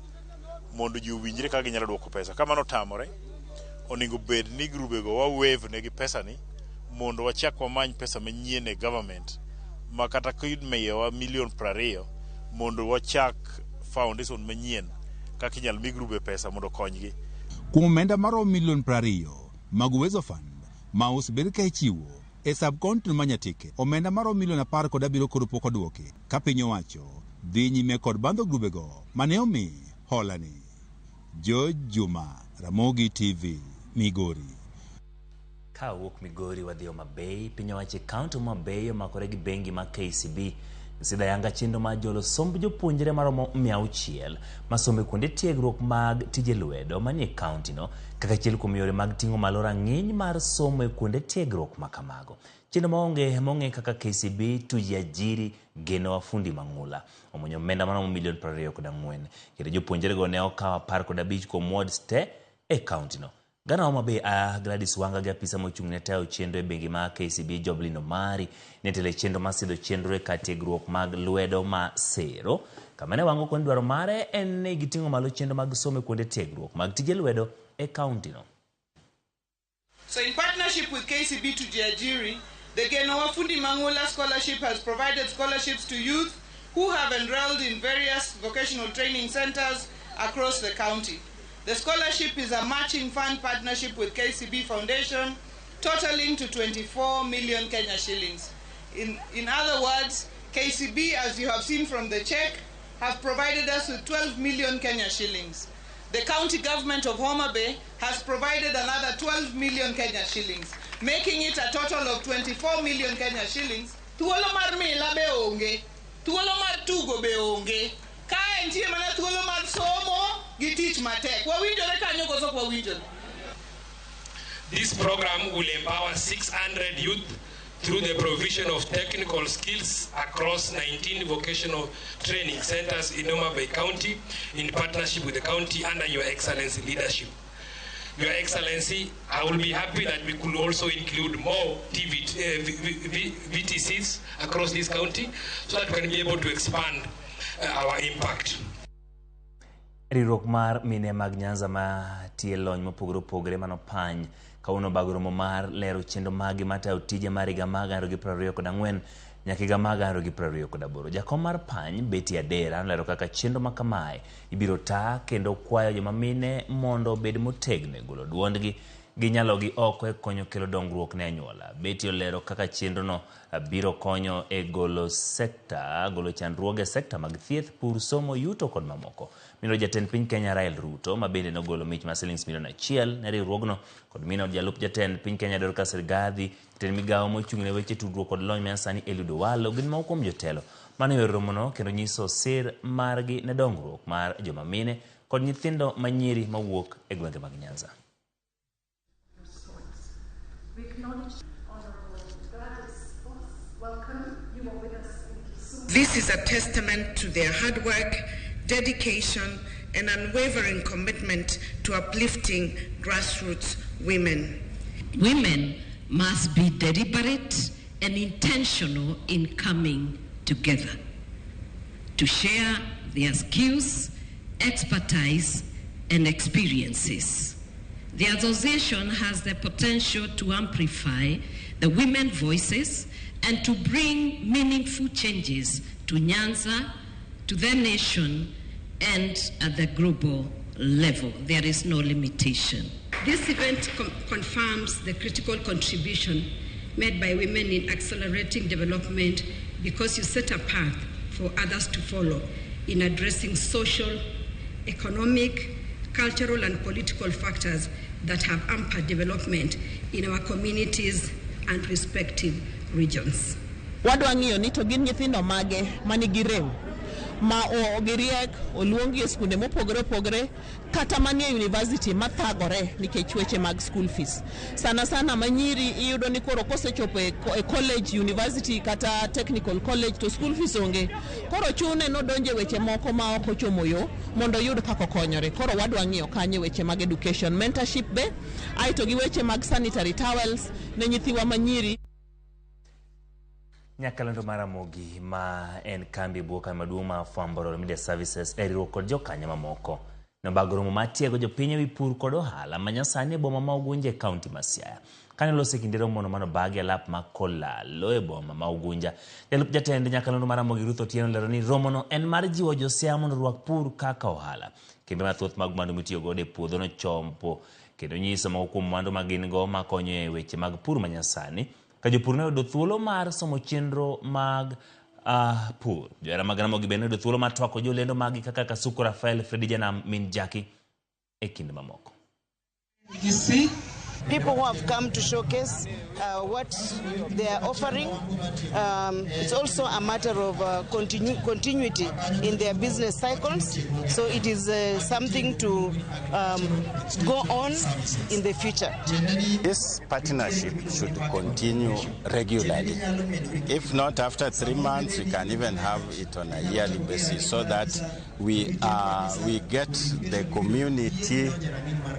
mondo ji owinjre ka ginyalo duoko pesa. Kamano tamore oningo bed ni grube go wa wave negi pesa ni mondo wachak wamany pesa manyien e government ma kata kidmeyewa $20,000,000 mondo wachak foundation manyien kaka inyal mi grube pesa mondo konygi. Kuom omenda maromo $20,000,000 mag Uwezo Fund ma osebed ka ichiwo e subkontinent ma Nyatike, omenda maromo $17,000,000 kod pok odwoki ka piny owacho dhi nyime kod bandho grube go mane omi hola ni. George Juma, Ramogi TV, Migori. Ka wuok Migori wadhi Homa Bay, piny owacho kaunti Homa Bay omakore gi bengi ma KCB sida yanga chenro mar jolo somb jopuonjre maromo 600 masombe kuonde tiegruok mag tije lwedo manie kaunti no kaka achiel kuom yore mag ting'o malo rang'iny mar somo e kuonde tiegruok ma kamago. Chenro maonge mong'e kaka KCB tujiajiri geno wafundi mang'ula omonyo omenda maromo $24,000,000 kendo jopuonjre go ne okawo 15 kuom wards te e kaunti no. Gana Homa Bay Gladys Wanga gi apisa mochung' ne tayo chenro e bengi ma KCB Joblin Omari ne tele chenro mar sidho chenro e kar tiegruok mag lwedo ma Sero. Kamane Wanga kon dwaro mare en ni giting'o malo chenro mag somo e kuonde tiegruok mag tije lwedo e kaunti no. So in partnership with KCB Tujiajiri, the Geno Wafundi Mangula Scholarship has provided scholarships to youth who have enrolled in various vocational training centers across the county. The scholarship is a matching fund partnership with KCB Foundation, totaling to 24 million Kenya shillings. In other words, KCB, as you have seen from the check, have provided us with 12 million Kenya shillings. The county government of Homa Bay has provided another 12 million Kenya shillings, making it a total of 24 million Kenya shillings. Thuolo mar mila be onge, thuolo mar tugo be onge. Kae ntie mana thuolo mar somo gi tich matek. Wawinjore kanyo koso wawinjore. This program will empower 600 youth through the provision of technical skills across 19 vocational training centers in Homa Bay County in partnership with the county under Your Excellency leadership. Your Excellency, I will be happy that we could also include more VTCs across this county so that we can be able to expand our impact. Riwruok mar mine mag Nyanza ma tie lony mopogore opogore manopany kauno bagoromo mar lero chenro magi matayo tije mar higa mag 2024 nyaka higa mag 2028. Jakom mar pany Betty Adera lero kaka chenro ma kamae ibiro taa kendo kwayo joma mine mondo obed motegno golo duondgi gi nyalogi oko e konyo kelo dongruok ne anyuola. Betty olero kaka chenro no biro konyo e golo chandruoge sekta mag thieth, pur, somo, yuto kod mamoko. Mino jatend piny Kenya Rael Ruto ma bende nogolo mich ma $1,000,000 ne riwruogno kod mino jalup jatend piny Kenya Dorcas Rigathi, jatend migawo mochung' ne weche tudruok kod lony manyasani Eliud Owalo gin moko kuom jotelo mane yore romono kendo nyiso sir margi ne dongruok mar joma mine kod nyithindo manyiri mawuok e gwenge mag Nyanza. This is a testament to their hard work, dedication, and unwavering commitment to uplifting grassroots women. Women must be deliberate and intentional in coming together to share their skills, expertise, and experiences. The association has the potential to amplify the women's voices and to bring meaningful changes to Nyanza, to the nation, and at the global level. There is no limitation. This event confirms the critical contribution made by women in accelerating development because you set a path for others to follow in addressing social, economic, cultural and political factors that have hampered development in our communities and respective regions. Wadwa ng'iyo ni to gin nyithindo mage manigi rem ma ogiriek oluongi e skunde mopogore opogore kata manie university mathagore nikech weche mag school fees. Sana manyiri iyudo ni koro kosechopo e college, university kata technical college to school fees onge. Koro chune no donje weche moko ma ok ochomo yo mondo yud kaka konyore. Koro wadwa ng'iyo kanye weche mag education, mentorship be, aito gi weche mag sanitary towels ne nyithiwa manyiri. Nyakalondo Maramogi ma en kambi buoka maduong' ma fwambo media services riwruok kod jokanya mamoko nobagoromo matiego jopiny ewi pur kod ohala manyasani e boma ma Ugunja e kaunti ma Siaya. Kane lose kinde romono mano bagi alap ma kolalo e boma ma Ugunja. Jalup jatend Nyakalondo Maramogi Ruth Otieno lero ni romono en mar jiwo josiaya mondo rwak pur kaka ohala. Kembe mathoth mag mwandu mitiyo godo e puodho no chompo kendo nyiso moko kuom mwandu ma gin go makonyo e weche mag pur manyasani. Ka jopur ne oyudo thuolo mar somo chenro mag pur. Johera mag Ramogi bende oyudo thuolo mar twako jolendo magi kaka Kasuku Rafael, Fredi Janam, Min Jackie e kinde mamoko. You see people who have come to showcase what they are offering. It's also a matter of continuity in their business cycles. So it is something to go on in the future. This partnership should continue regularly. If not after 3 months, we can even have it on a yearly basis so that we get the community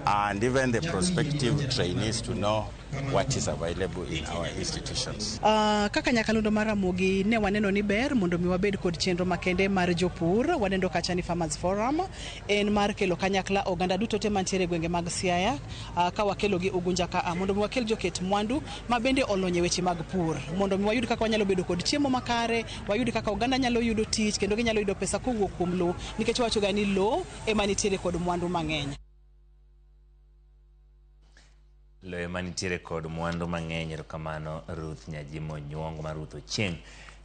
and even the prospective trainees to know what is available in our institutions. Kaka Nyakalondo Maramogi ne waneno ni ber mondo mi wabed kod chenro makende mar jopur. Wanendo kacha ni Farmers Forum en mar kelo kanyakla oganda duto te mantiere gwenge mag Siaya ka wakelo gi Ugunja ka mondo mi wakel joket mwandu ma bende olonye weche mag pur mondo mi wayud kaka wanyalo bedo kod chiemo makare, wayud kaka oganda nyalo yudo tich kendo ginyalo yudo pesa kowuok kuom lo nikech wacho ga ni lo ema nitiere kod mwandu mang'eny. Lo ema nitiere kod mwandu mang'eny. Erokamano Ruth Nyajimo Nyuongo mar Ruth Ochieng.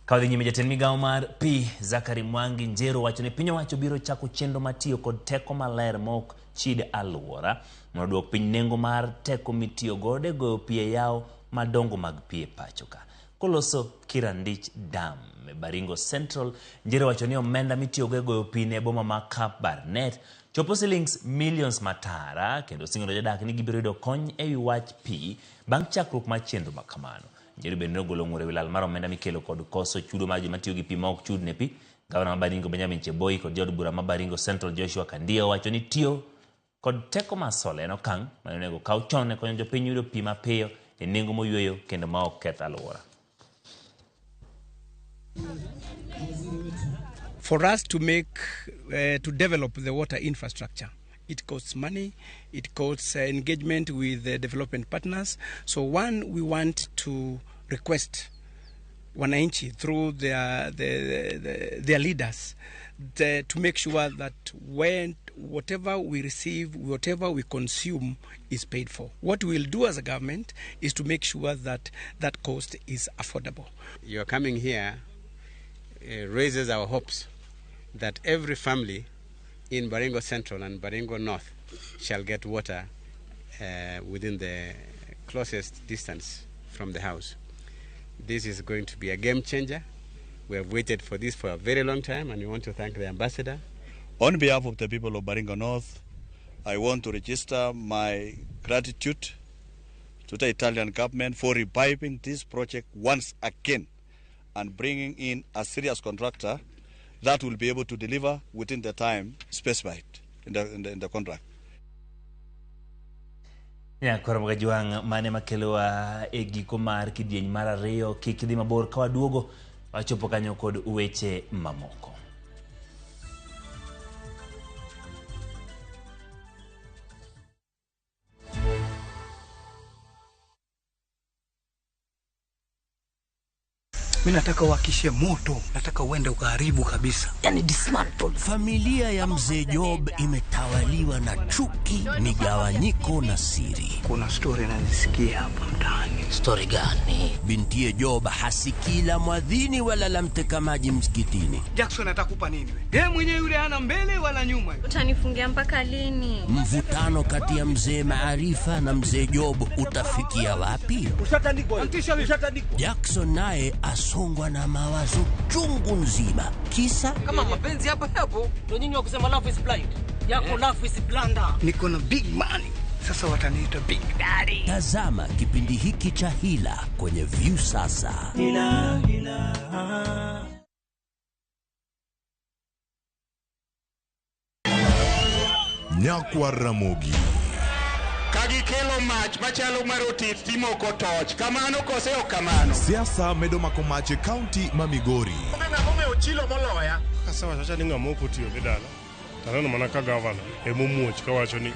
Kawadhi nyime jatend migawo mar pi Zakari Mwangi Njero wacho ni piny owacho biro chako chenro matiyo kod teko maler mok chid alwora mondo duok piny nengo mar teko mitiyo godo e goyo pi e yawo madongo mag pi e pacho ka. Koloso Kirandich Dam e Baringo Central, Njero wacho ni omenda mitiyo go e goyo pi ne boma ma Cap Barnet chopo shillings millions matara kendo sing'o jodak ni gibiro yudo kony e wi wach pi bang' chakruok mar chenro ma kamano. Njero bende nogolo ng'ur e wi lal mar omenda mikelo kod koso chudo mar joma tiyo gi pi ma ok chud ne pi. Gavana ma Baringo Benjamin Cheboi kod jod bura ma Baringo Central Joshua Kandia wacho ni tiyo kod teko mar sola en okang' ma onego kaw chon ne konyo jopiny yudo pi mapiyo e nengo moyweyo kendo ma ok keth alwora. For us to develop the water infrastructure, it costs money, it costs engagement with the development partners. So one, we want to request wananchi through their leaders to make sure that whatever we receive, whatever we consume is paid for. What we'll do as a government is to make sure that that cost is affordable. Your coming here raises our hopes that every family in Baringo Central and Baringo North shall get water within the closest distance from the house. This is going to be a game changer. We have waited for this for a very long time, and we want to thank the ambassador. On behalf of the people of Baringo North, I want to register my gratitude to the Italian government for reviving this project once again and bringing in a serious contractor that will be able to deliver within the time specified in the contract. Kwaramoga Juang mane makelowa e giko mar kidieny mar ariyo kik idhi mabor ka waduogo wachopo kanyo kod weche mamoko. Mimi nataka uhakishe moto, nataka uende ukaharibu kabisa. Yani dismantle. Familia ya mzee Job imetawaliwa na chuki, migawanyiko na siri. Kuna story nazisikia hapa mtaani. Story gani? Bintiye Job hasikila mwadhini wala la mteka maji msikitini. Jackson atakupa nini wewe? Yeye mwenyewe yule hana mbele wala nyuma. Utanifungia mpaka lini? Mvutano kati ya mzee Maarifa na mzee Job utafikia wapi? Ushatandikwa. Jackson naye asongwa na mawazo chungu nzima. Kisa kama mapenzi hapo ndio nyinyi wa kusema love is blind. Yako love is blunder. Niko na big money. Sasa wataniita Big Daddy. Tazama kipindi hiki cha Hila kwenye View sasa. Hila. Nyakwa Ramogi. Kagi kelo mach machalo marotit timo kotoch. Kamano koseo kamano. Siasa medo makomache county ma Migori. Ng'ama ochilo moloya. Kasawa chacha ni ng'ama opotiyo gi dala. Taneno mana ka gavana emomuoch kawacho ni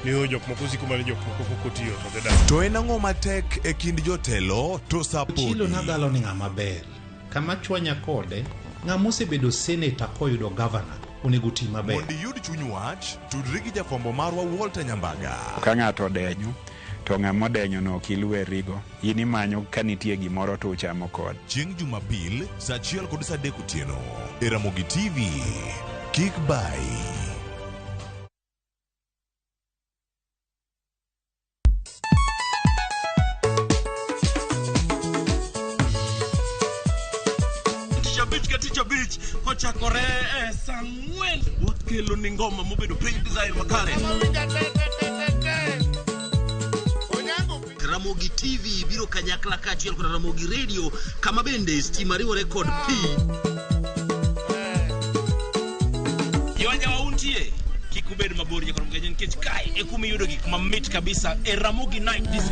jok moko siko mani jok moko kotiyo to dala. To en ang'o matek e kind jotelo to sapodi. Chilo nadalo ni ng'ama ber. Kama chwanya kode, ng'ama osebedo senator koyudo governor. Onego ti maber. Mondo yud chuny wach, tudri gi jafwambo marwa Walter Nyambaga. Ka ng'ato denyo, to ng'ama denyo no kilwe rigo. Yini manyo kanitie gimoro to uchamo kod. Chieng' Jumapil, saa 1 kod saa 3 otieno. E Ramogi TV. Kick by. Teacher Beach kocha kore Samuel wakelo ni ngoma mobedo pay design makare. Ramogi TV biro kanyakla kachiel kod Ramogi Radio kama bende stima riwo record P. Yonja wauntie kikubed mabor ya Ramogi nkech kai ekumi yudo gik mamit kabisa e Ramogi Night this.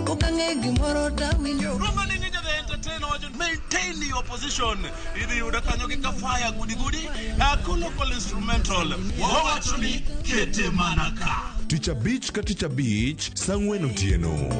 Okange gimoro tawinjo. Romani ninja the entertainer maintain your position. Idi udakanyo kika fire gudi ako local instrumental. Wawachoni kete manaka. Teacher Beach ka Teacher Beach sangwen otieno.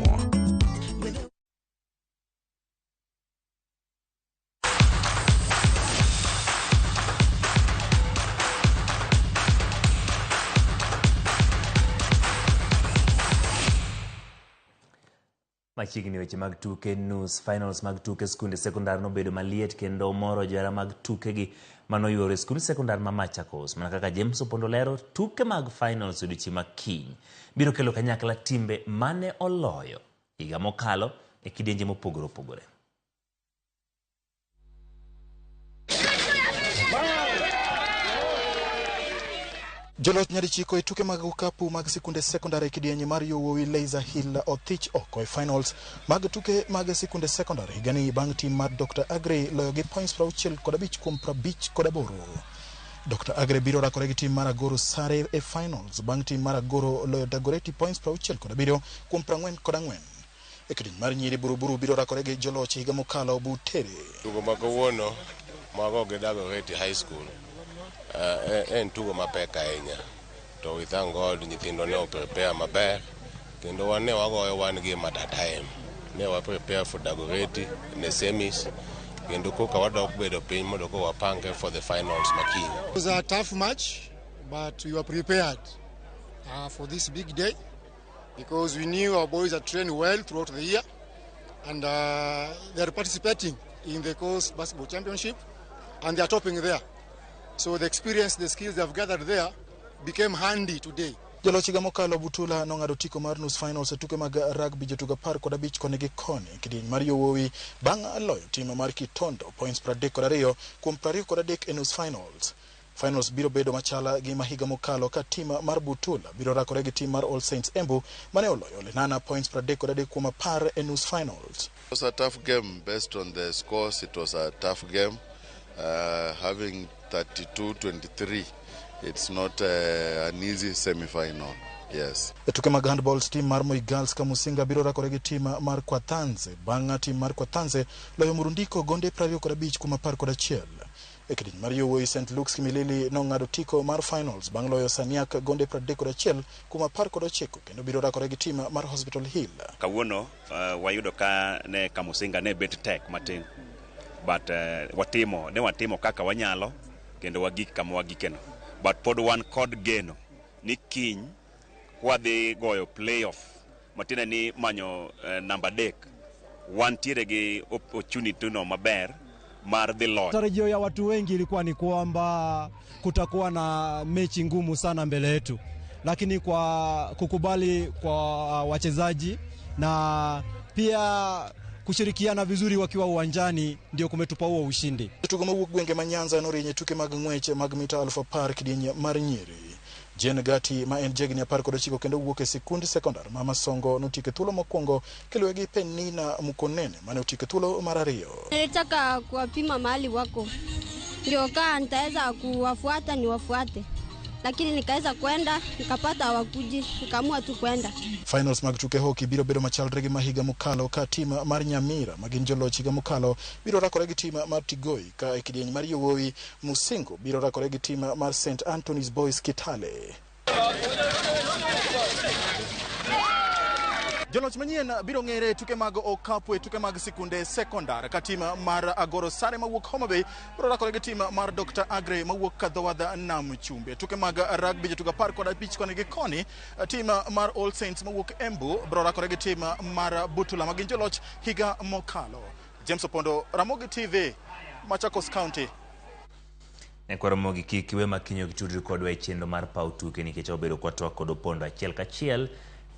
Machiegni weche mag tuke nus finals mag tuke skunde sekondar nobedo maliet kendo moro jara mag tuke gi manoyuoro skunde sekondar ma Machakos. Mana kaka James Opondolero, tuke mag finals odiochieng' makiny biro kelo kanyakla timbe mane oloyo higa mokalo e kidienje mopogore opogore. Joloch nyadichiko e tuke mag ukapu mag sikunde sekondari kidienje mar yowuowi Laser Hill othich oko e finals mag tuke mag sikunde sekondari higani bang' tim mar Dr. Agre loyo gi points 65 kuom 58. Dr. Agre biro rakore gi tim mar Agoro sare e finals bang' tim mar Agoro loyo Dagoretti points 67 kuom 44. E kidienje mar nyiri Buruburu biro rakore gi joloch higa mokalo Butere. Tugo mag kawuono mago gi Dagoretti High School. En tugo mapek ahinya to we thank God nyithindo ne prepare maber kendo wan ne wagoyo one game at a time. Ne wa prepare for Dagoretti in the semis kendo koka wadok bedo piny mondo ko wapange for the finals makiny. It was a tough match but we were prepared for this big day because we knew our boys are trained well throughout the year and they are participating in the Coast Basketball Championship and they are topping there. So the experience, the skills they have gathered there became handy today. Joloch higa mokalo Butula nong'ado tiko mar nus finals e tuke mag rugby jotugo 15 koni gi koni kidieny mar yowuowi bang' loyo tim mar Kitondo points 32 kuom 23 e nus finals. Finals biro bedo machala gi mahiga mokalo ka tim mar Butula biro rakore gi tim mar All Saints Embu mane oloyo Lenana points 33 kuom 10 e nus finals. It was a tough game based on the scores. It was a tough game. Having 32-23, it's not an easy semi-final. Yes. E tuke mag handball team mar Moi Girls Kamusinga biro rakore gi team mar Kwatanze bang' team mar Kwatanze loyo Murundiko gonde 25 kuom 11. E kidieny mar yowuoyi St. Luke's Kimilili nong'ado tiko mar finals bang' loyo Saniak gonde 31 kuom 19 kendo biro rakore gi tim mar Hospital Hill. Kawuono wayudo ka ne Kamusinga ne bet tek matin, but watimo kaka wanyalo kendo wagik kama wagikeno, but pod wan kod geno ni kiny wadhi goyo playoff matina ni manyo namba 3 wantiere gi opportunity no maber mar the Lord. Tarajio ya watu wengi ilikuwa ni kwamba kutakuwa na mechi ngumu sana mbele yetu, lakini kwa kukubali kwa wachezaji na pia kushirikiana vizuri wakiwa uwanjani ndio kumetupa huo ushindi. Tugo mawuok gwenge ma Nyanza norinye tuke mag ng'wech mag mita 1000 kidieny mar Nyeri. Jen Gati ma en jegni 19 kendo wuok e sikund sekondar ma Masongo notike thuolo mokwongo kiluwe gi Penina Mukonene mane otike thuolo mar 2. Nilitaka kuwapima mahali wako ndio kaa nitaweza kuwafuata niwafuate, lakini nikaweza kwenda nikapata hawakuji, nikaamua tu kwenda. Finals mag tuke hockey biro bedo machalre gi mahiga mokalo ka tim mar Nyamira magin joloch higa mokalo biro rakore gi tim mar Tigoi ka e kidieny mar yowuoyi Musingo biro rakore gi tim mar St. Anthony's Boys Kitale. Joloch manyien biro ng'ere tuke mag okapu e tuke mag sikunde sekondar ka tim mar Agoro Sare mawuok Homa Bay biro rakore gi tim mar Dr. Agre mawuok Kadhowadha Nam Chumbi. Tuke mag rugby jotugo 15 koni gi koni, tim mar All Saints mawuok Embu biro rakore gi tim mar Butula magin joloch higa mokalo. James Opondo, Ramogi TV, Machakos County. Kwa Ramogi kiwe makinyo kitudri kodwa e chendo mar pautuke nikech obedo kwa toa kod Opondo achiel kachiel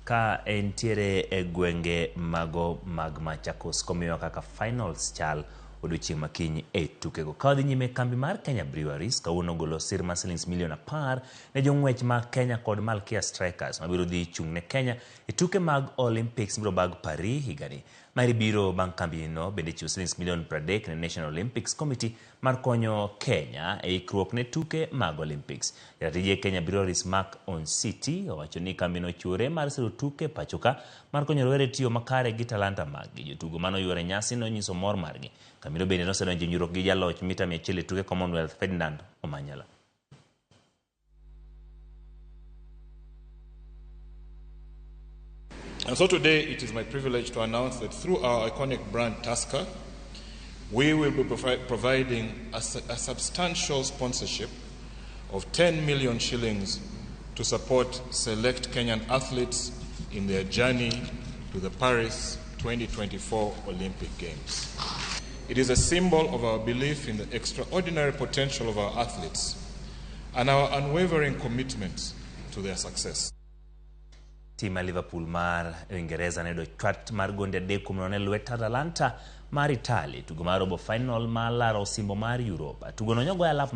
ka entiere e gwenge mago mag Machakos komiyo kaka finals chal odiochieng' makinyi e tukego. Ka dhi nyime kambi mar Kenya Breweries kawuono golo sir mar shillings milion 10 ne jong'wech mag Kenya kod Malkia Strikers mabiro dhi chung' ne Kenya e tuke mag Olympics biro bag Paris higani. Mari biro bang' kambi no bende chiwo shillings milion 30 ne National Olympics Committee mar konyo Kenya e ikruok ne tuke mag Olympics. Jatije Kenya Breweries Mark On City owacho ni kambi no chuore mar siro tuke pachoka mar konyo rowere tiyo makare gi talanta maggi. Jotugo mano yuore nyasi no nyiso mor margi. Kambi bende nosedonjo nyuruok gi jaloch mita 100 tuke Commonwealth Ferdinand Omanyala. And so today it is my privilege to announce that through our iconic brand Tusker, we will be providing a substantial sponsorship of 10 million shillings to support select Kenyan athletes in their journey to the Paris 2024 Olympic Games. It is a symbol of our belief in the extraordinary potential of our athletes and our unwavering commitment to their success. Team Liverpool mar Uingereza ne do chwat mar gonde 3-0 lwet Atalanta mar Italy tugo mar robo final mar laro osimbo mar Europa. Tugo no nyogo alap